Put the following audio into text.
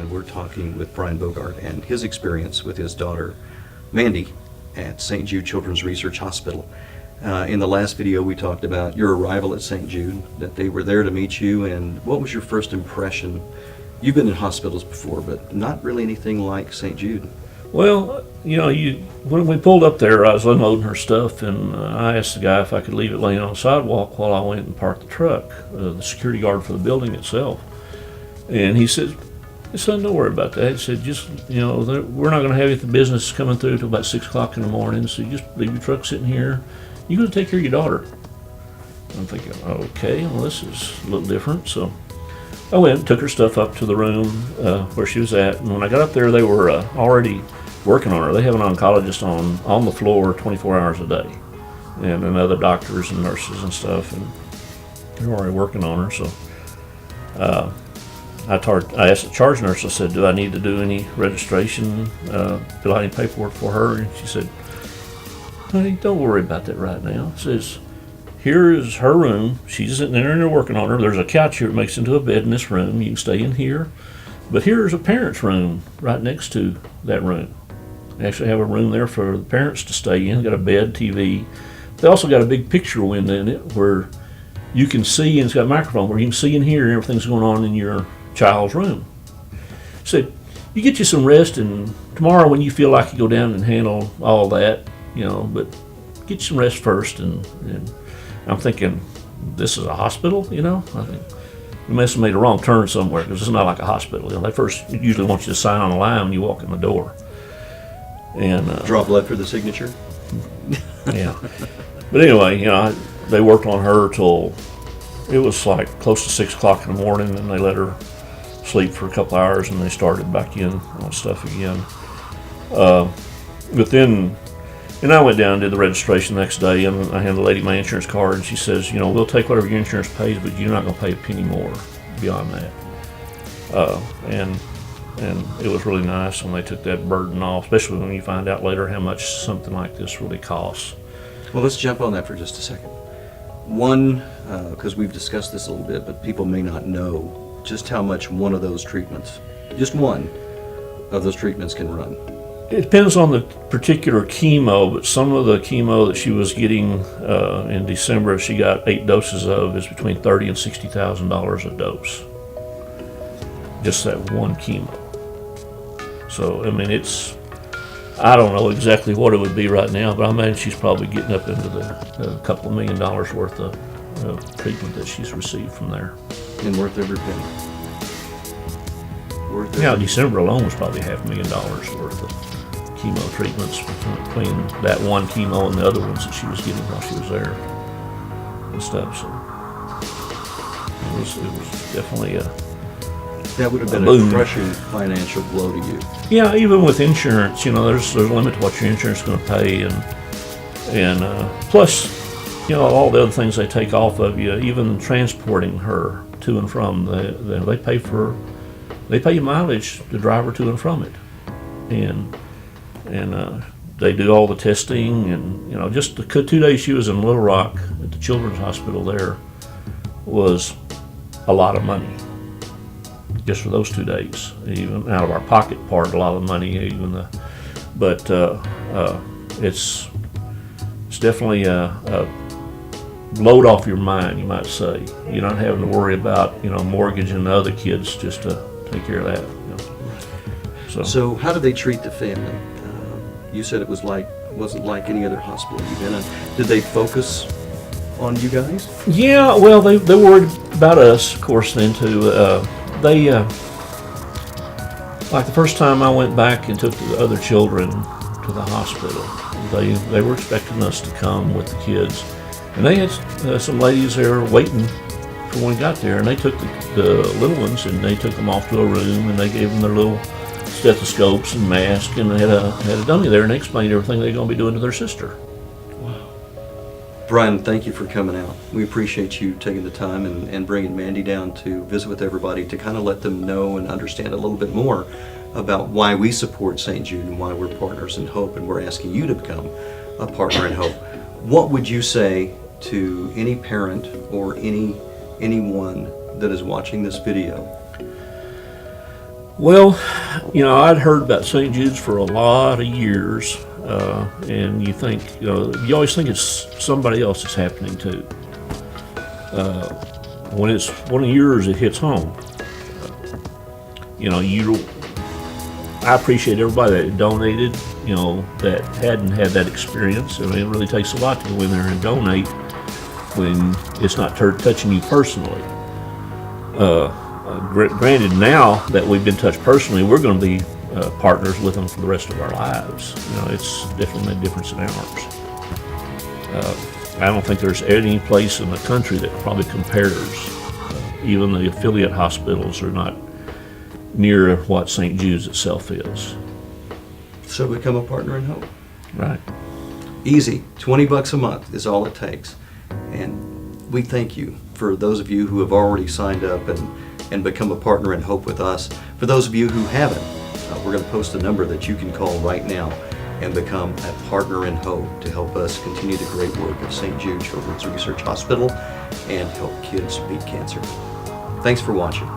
and we're talking with Brian Bogart and his experience with his daughter, Mandy, at St. Jude Children's Research Hospital. In the last video, we talked about your arrival at St. Jude, that they were there to meet you, and what was your first impression? You've been in hospitals before, but not really anything like St. Jude. Well, when we pulled up there, I was unloading her stuff, and I asked the guy if I could leave it laying on the sidewalk while I went and parked the truck, the security guard for the building itself. And he said, "Son, don't worry about that." He said, "Just, we're not going to have any business coming through till about 6 o'clock in the morning, so you just leave your truck sitting here. You're going to take care of your daughter." I'm thinking, okay, well, this is a little different. So I went and took her stuff up to the room where she was at, and when I got up there, they were already working on her. They have an oncologist on the floor 24 hours a day, and other doctors and nurses and stuff, and they were already working on her. So I asked the charge nurse, I said, "Do I need to do any registration, fill out any paperwork for her?" And she said, "Honey, don't worry about that right now." It says, "Here is her room. She's sitting there and they're working on her. There's a couch here that makes into a bed in this room. You can stay in here. But here's a parent's room right next to that room. They actually have a room there for the parents to stay in. Got a bed, TV. They also got a big picture window in it where you can see, and it's got a microphone where you can see and hear everything's going on in your child's room." So you get you some rest, and tomorrow when you feel like you go down and handle all that, but get you some rest first. And I'm thinking, this is a hospital, I think we must have made a wrong turn somewhere, because it's not like a hospital. They first usually want you to sign on the line when you walk in the door. And draw blood for the signature. Yeah. But anyway, they worked on her till it was like close to 6 o'clock in the morning, and they let her sleep for a couple hours, and they started back in on stuff again. But then, and I went down and did the registration the next day, and I handed the lady my insurance card, and she says, "We'll take whatever your insurance pays, but you're not going to pay a penny more beyond that." And it was really nice when they took that burden off, especially when you find out later how much something like this really costs. Well, let's jump on that for just a second. One, because we've discussed this a little bit, but people may not know just how much one of those treatments, just one of those treatments, can run. It depends on the particular chemo, but some of the chemo that she was getting in December, she got 8 doses of, is between $30,000 and $60,000 a dose. Just that one chemo. So, I mean, I don't know exactly what it would be right now, but I imagine she's probably getting up into the couple of $1 million worth of treatment that she's received from there. And worth every penny. December alone was probably $500,000 worth of chemo treatments between that one chemo and the other ones that she was getting while she was there and stuff. So it was definitely that would have been a crushing financial blow to you. Yeah, even with insurance, there's a limit to what your insurance is going to pay, and plus, all the other things they take off of you, even transporting her to and from. They pay you mileage to drive her to and from it, and they do all the testing, and just the 2 days she was in Little Rock at the Children's Hospital there was a lot of money. Just for those 2 days, even out of our pocket part, a lot of money. But it's definitely a load off your mind, you might say. You're not having to worry about mortgage and other kids just to take care of that. So how did they treat the family? You said it wasn't like any other hospital you've been in. Did they focus on you guys? Yeah, well, they worried about us, of course, then too. They, like the first time I went back and took the other children to the hospital, they were expecting us to come with the kids. And they had some ladies there waiting for when we got there, and they took the little ones and they took them off to a room, and they gave them their little stethoscopes and masks, and they had a dummy there, and they explained everything they're going to be doing to their sister. Brian, thank you for coming out. We appreciate you taking the time and bringing Mandy down to visit with everybody, to kind of let them know and understand a little bit more about why we support St. Jude and why we're partners in hope, and we're asking you to become a partner in hope. What would you say to any parent or anyone that is watching this video? Well, I'd heard about St. Jude's for a lot of years, and you think, you always think it's somebody else that's happening to. When it's one of yours, it hits home. I appreciate everybody that donated, that hadn't had that experience. I mean, it really takes a lot to go in there and donate when it's not touching you personally. Granted, now that we've been touched personally, we're going to be partners with them for the rest of our lives. It's definitely made a difference in ours. I don't think there's any place in the country that probably compares. Even the affiliate hospitals are not near what St. Jude's itself is. So become a partner in hope. Right. Easy, $20 a month is all it takes. And we thank you for those of you who have already signed up and become a partner in hope with us. For those of you who haven't, we're going to post a number that you can call right now and become a partner in hope to help us continue the great work of St. Jude Children's Research Hospital and help kids beat cancer. Thanks for watching.